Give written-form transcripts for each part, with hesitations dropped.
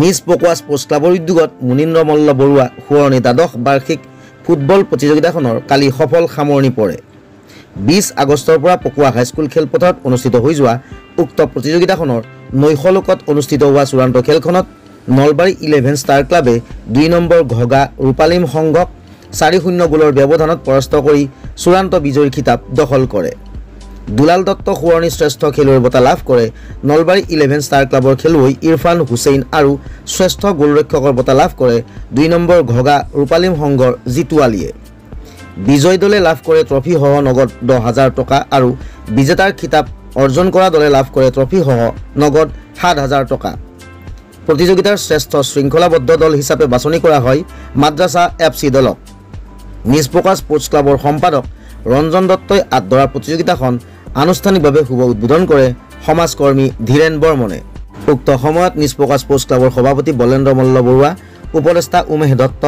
নিজ পকোৱা স্পৰ্টছ ক্লাবৰ উদ্যোগত মুনীন্দ্ৰ মল্ল বৰুৱা সোঁৱৰণী দ্বাদশ বাৰ্ষিক ফুটবল প্ৰতিযোগিতাখনৰ কালি সফল সামৰণি পৰে। 20 আগষ্টৰ পৰা পকোৱা হাইস্কুল খেলপথাৰত অনুষ্ঠিত হৈ যোৱা উক্ত প্ৰতিযোগিতাখনৰ নৈশলোকত অনুষ্ঠিত হোৱা চূড়ান্ত খেলখনত নলবাৰী 11 ষ্টাৰ ক্লাবে 2 নম্বৰ ঘগা ৰূপালীম সংঘক 4-0 গোলৰ ব্যৱধানত পৰাস্ত কৰি চূড়ান্ত বিজয়ীৰ খিতাপ দখল কৰে। দুলাল দত্ত সোঁৱৰণী শ্ৰেষ্ঠ খেলুৱৈৰ বঁটা লাভ কৰে নলবাৰী 11 ষ্টাৰ ক্লাবৰ খেলুৱৈ ইৰফান হুছেইন আৰু শ্ৰেষ্ঠ গোলৰক্ষকৰ বঁটা লাভ কৰে 2 নম্বৰ ঘগা ৰূপালীম সংঘৰ জিতু আলীয়ে। বিজয় দলে লাভ কৰে ট্ৰফিসহ নগদ 10,000 টকা আৰু বিজেতাৰ খিতাপ অৰ্জন কৰা দলে লাভ কৰে ট্ৰফিসহ নগদ 7,000 টকা। প্ৰতিযোগিতাৰ শ্ৰেষ্ঠ শৃংখলাবদ্ধ দল হিচাপে বাছনি কৰা হয় মাদ্ৰাছা FC দলক। নিজ পকোৱা স্পৰ্টছ ক্লাবৰ সম্পাদক ৰঞ্জন দত্তই আদৰা প্ৰতিযোগিতাখন আনুষ্ঠানিকভাৱে শুভ উদ্বোধন কৰে সমাজকৰ্মী ধীৰেন বৰ্মনে। উক্ত সময়ত নিজ পকোৱা স্পৰ্টছ ক্লাবৰ সভাপতি বলেন্দ্ৰ মল্ল বৰুৱা, উপদেষ্টা উমেশ দত্ত,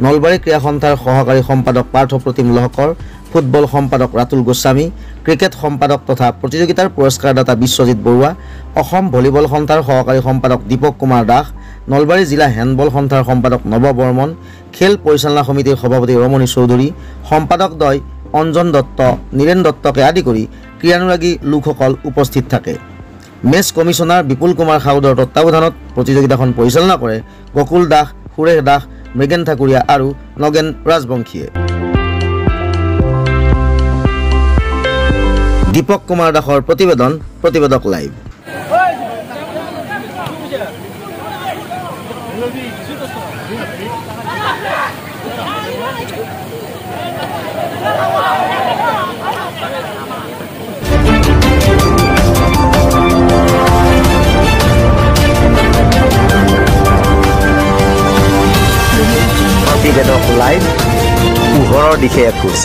নলবাৰী ক্ৰীড়া সন্থাৰ সহকাৰী সম্পাদক পাৰ্থ প্ৰতিম লহকৰ, ফুটবল সম্পাদক ৰাতুল গোস্বামী, ক্ৰিকেট সম্পাদক তথা প্ৰতিযোগিতাৰ পুৰস্কাৰদাতা বিশ্বজিৎ বৰুৱা, অসম ভলীবল সন্থাৰ সহকাৰী সম্পাদক দীপক কুমাৰ দাস, নলবাৰী জিলা হেণ্ডবল সন্থাৰ সম্পাদক নৱ বৰ্মন, খেল পৰিচালনা সমিতিৰ সভাপতি ৰমণী চৌধুৰী, সম্পাদকদ্বয় অঞ্জন দত্ত, নীৰেণ দত্তকে আদি কৰি ক্ৰীড়ানুৰাগী লোকসকল উপস্থিত থাকে। মেচ কমিশ্যনাৰ বিপুল কুমাৰ সাউদৰ তত্বাৱধানত প্ৰতিযোগিতাখন পৰিচালনা কৰে গকুল দাস, সুৰেশ দাস, মৃগেন ঠাকুৰীয়া আৰু নগেন ৰাজবংশীয়ে। দীপক কুমাৰ দাসৰ প্ৰতিবেদন, প্ৰতিবেদক লাইভ। প্ৰতিবেদক লাইভ, পোহৰৰ দিশে এখোজ।